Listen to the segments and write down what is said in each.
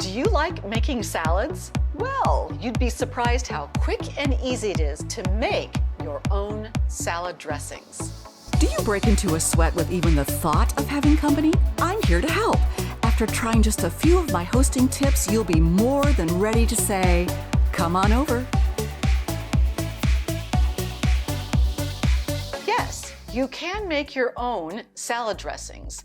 Do you like making salads? Well, you'd be surprised how quick and easy it is to make your own salad dressings. Do you break into a sweat with even the thought of having company? I'm here to help. After trying just a few of my hosting tips, you'll be more than ready to say, come on over. Yes, you can make your own salad dressings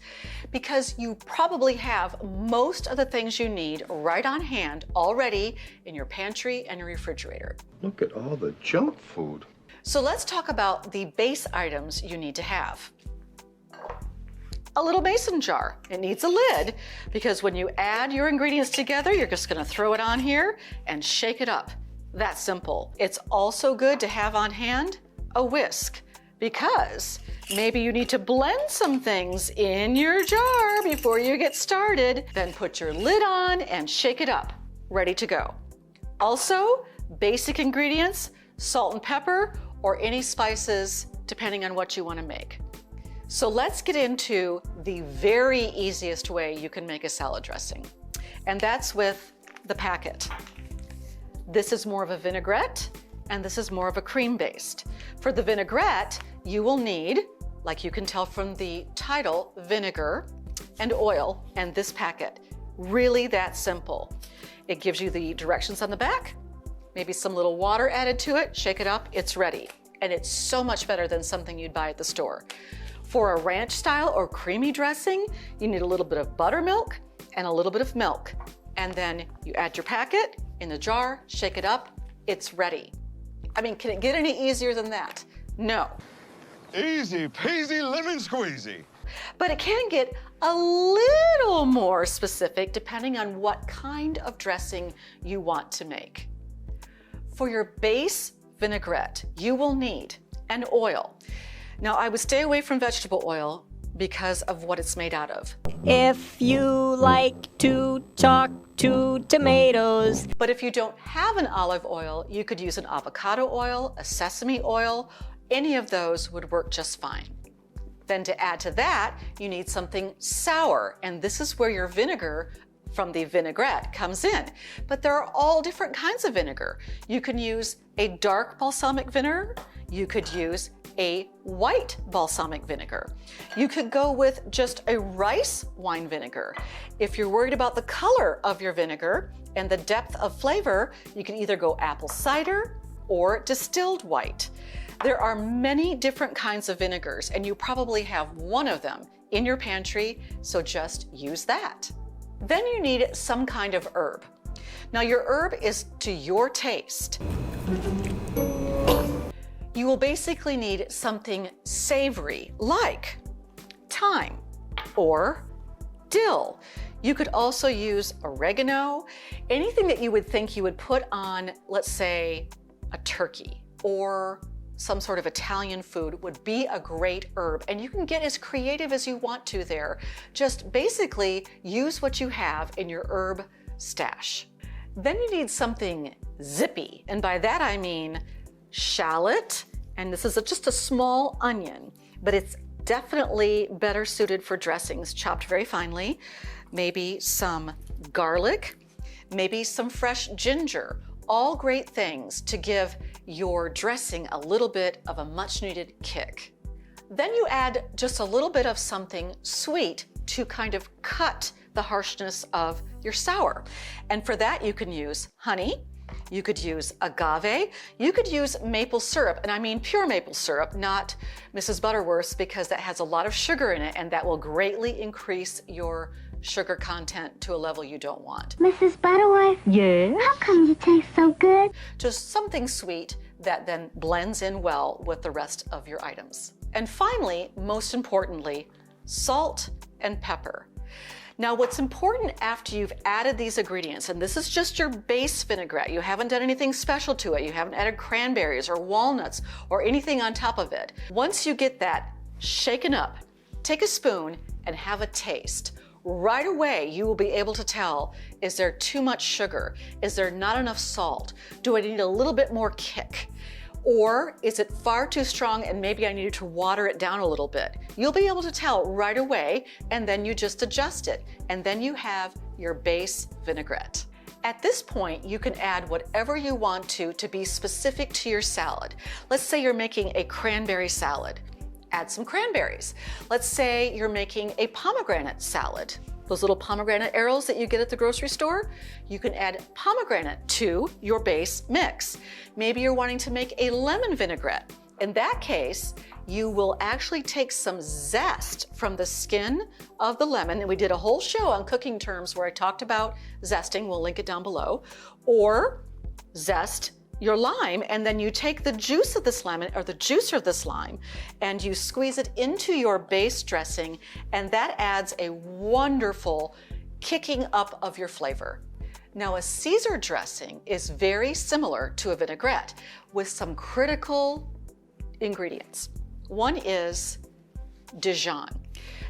because you probably have most of the things you need right on hand already in your pantry and your refrigerator. Look at all the junk food. So let's talk about the base items you need to have. A little mason jar. It needs a lid because when you add your ingredients together, you're just gonna throw it on here and shake it up. That's simple. It's also good to have on hand a whisk because maybe you need to blend some things in your jar before you get started. Then put your lid on and shake it up. Ready to go. Also, basic ingredients, salt and pepper, or any spices, depending on what you want to make. So let's get into the very easiest way you can make a salad dressing, and that's with the packet. This is more of a vinaigrette, and this is more of a cream-based. For the vinaigrette, you will need, like you can tell from the title, vinegar and oil and this packet. Really that simple. It gives you the directions on the back, maybe some little water added to it, shake it up, it's ready. And it's so much better than something you'd buy at the store. For a ranch style or creamy dressing, you need a little bit of buttermilk and a little bit of milk. And then you add your packet in the jar, shake it up, it's ready. I mean, can it get any easier than that? No. Easy peasy lemon squeezy. But it can get a little more specific depending on what kind of dressing you want to make. For your base vinaigrette, you will need an oil. Now, I would stay away from vegetable oil because of what it's made out of. If you like to talk to tomatoes. But if you don't have an olive oil, you could use an avocado oil, a sesame oil. Any of those would work just fine. Then to add to that, you need something sour, and this is where your vinegar from the vinaigrette comes in. But there are all different kinds of vinegar. You can use a dark balsamic vinegar. You could use a white balsamic vinegar. You could go with just a rice wine vinegar. If you're worried about the color of your vinegar and the depth of flavor, you can either go apple cider or distilled white. There are many different kinds of vinegars, and you probably have one of them in your pantry, so just use that. Then you need some kind of herb. Now your herb is to your taste. You will basically need something savory like thyme or dill. You could also use oregano, anything that you would think you would put on, let's say, a turkey or some sort of Italian food would be a great herb, and you can get as creative as you want to there. Just basically use what you have in your herb stash. Then you need something zippy, and by that I mean shallot, and this is just a small onion, but it's definitely better suited for dressings, chopped very finely. Maybe some garlic, maybe some fresh ginger. All great things to give your dressing a little bit of a much needed kick. Then you add just a little bit of something sweet to kind of cut the harshness of your sour. And for that you can use honey, you could use agave, you could use maple syrup, and I mean pure maple syrup, not Mrs. Butterworth's, because that has a lot of sugar in it and that will greatly increase your sugar content to a level you don't want. Mrs. Butterworth? Yes? How come you taste so good? Just something sweet that then blends in well with the rest of your items. And finally, most importantly, salt and pepper. Now what's important after you've added these ingredients, and this is just your base vinaigrette, you haven't done anything special to it, you haven't added cranberries or walnuts or anything on top of it. Once you get that shaken up, take a spoon and have a taste. Right away, you will be able to tell, is there too much sugar? Is there not enough salt? Do I need a little bit more kick? Or is it far too strong and maybe I needed to water it down a little bit? You'll be able to tell right away, and then you just adjust it. And then you have your base vinaigrette. At this point, you can add whatever you want to be specific to your salad. Let's say you're making a cranberry salad. Add some cranberries. Let's say you're making a pomegranate salad. Those little pomegranate arrows that you get at the grocery store, you can add pomegranate to your base mix. Maybe you're wanting to make a lemon vinaigrette. In that case, you will actually take some zest from the skin of the lemon, and we did a whole show on cooking terms where I talked about zesting, we'll link it down below, or zest your lime, and then you take the juice of this lemon or the juicer of this lime and you squeeze it into your base dressing, and that adds a wonderful kicking up of your flavor. Now, a Caesar dressing is very similar to a vinaigrette with some critical ingredients. One is Dijon.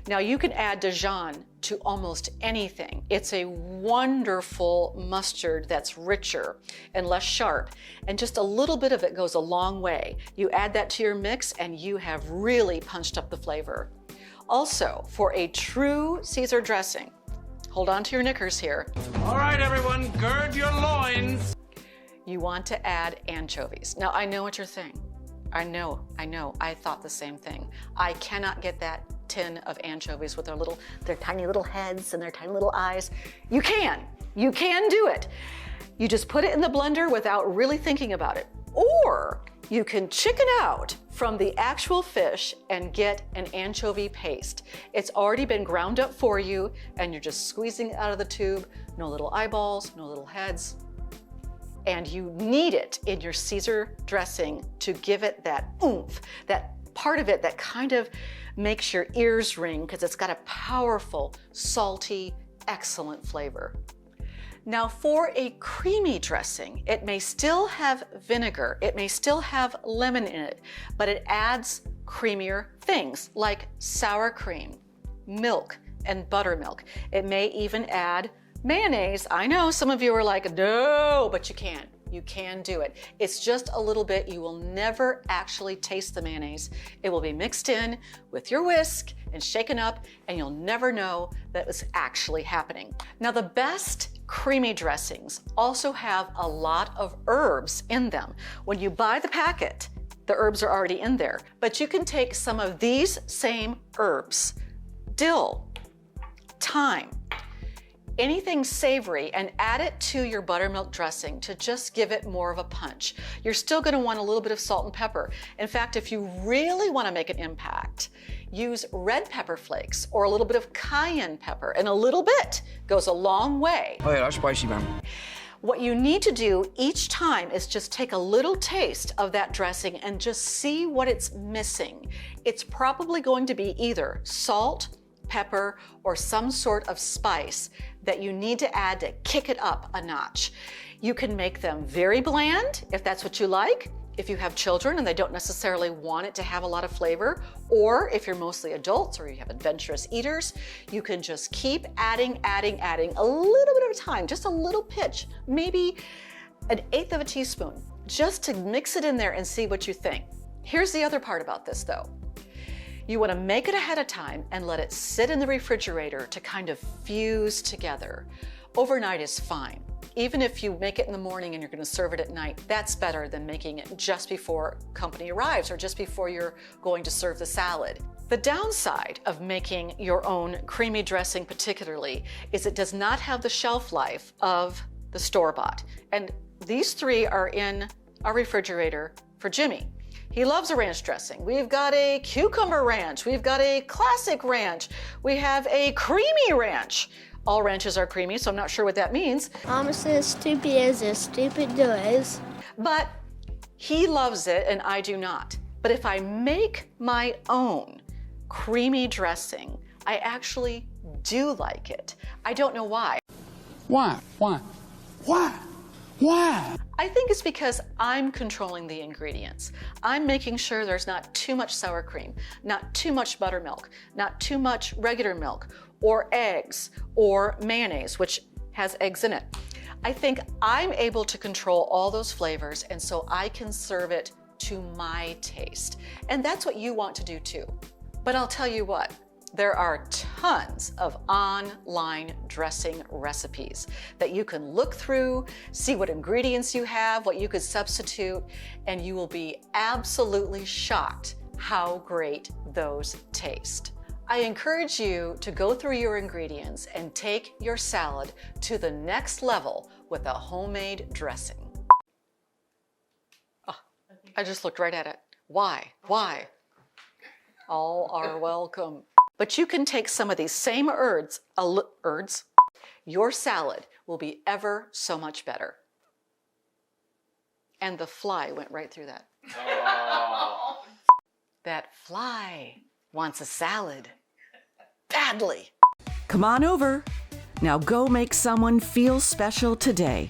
Now, you can add Dijon to almost anything. It's a wonderful mustard that's richer and less sharp, and just a little bit of it goes a long way. You add that to your mix and you have really punched up the flavor. Also, for a true Caesar dressing, hold on to your knickers here. All right, everyone, gird your loins. You want to add anchovies. Now, I know what you're saying. I know, I thought the same thing. I cannot get that tin of anchovies with their tiny little heads and their tiny little eyes. You can do it. You just put it in the blender without really thinking about it. Or you can chicken out from the actual fish and get an anchovy paste. It's already been ground up for you and you're just squeezing it out of the tube. No little eyeballs, no little heads. And you need it in your Caesar dressing to give it that oomph, that part of it that kind of makes your ears ring because it's got a powerful, salty, excellent flavor. Now, for a creamy dressing, it may still have vinegar, it may still have lemon in it, but it adds creamier things like sour cream, milk, and buttermilk. It may even add mayonnaise. I know some of you are like, no, but you can. You can do it. It's just a little bit. You will never actually taste the mayonnaise. It will be mixed in with your whisk and shaken up, and you'll never know that it's actually happening. Now, the best creamy dressings also have a lot of herbs in them. When you buy the packet, the herbs are already in there, but you can take some of these same herbs, dill, thyme, anything savory, and add it to your buttermilk dressing to just give it more of a punch. You're still going to want a little bit of salt and pepper. In fact, if you really want to make an impact, use red pepper flakes or a little bit of cayenne pepper, and a little bit goes a long way. Oh yeah, that's spicy, man. What you need to do each time is just take a little taste of that dressing and just see what it's missing. It's probably going to be either salt, pepper, or some sort of spice that you need to add to kick it up a notch. You can make them very bland if that's what you like, if you have children and they don't necessarily want it to have a lot of flavor, or if you're mostly adults or you have adventurous eaters, you can just keep adding a little bit at a time, just a little pinch, maybe 1/8 of a teaspoon, just to mix it in there and see what you think. Here's the other part about this though. You want to make it ahead of time and let it sit in the refrigerator to kind of fuse together. Overnight is fine. Even if you make it in the morning and you're going to serve it at night, that's better than making it just before company arrives or just before you're going to serve the salad. The downside of making your own creamy dressing particularly is it does not have the shelf life of the store-bought. And these three are in our refrigerator for Jimmy. He loves a ranch dressing. We've got a cucumber ranch. We've got a classic ranch. We have a creamy ranch. All ranches are creamy, so I'm not sure what that means. Mama says stupid as stupid does. But he loves it and I do not. But if I make my own creamy dressing, I actually do like it. I don't know why. Why? I think it's because I'm controlling the ingredients. I'm making sure there's not too much sour cream, not too much buttermilk, not too much regular milk, or eggs, or mayonnaise, which has eggs in it. I think I'm able to control all those flavors, and so I can serve it to my taste. And that's what you want to do too. But I'll tell you what, there are tons of online dressing recipes that you can look through, see what ingredients you have, what you could substitute, and you will be absolutely shocked how great those taste. I encourage you to go through your ingredients and take your salad to the next level with a homemade dressing. Oh, I just looked right at it. Why? Why? All are welcome. But you can take some of these same herbs, your salad will be ever so much better. And the fly went right through that. Oh. That fly wants a salad. Badly. Come on over. Now go make someone feel special today.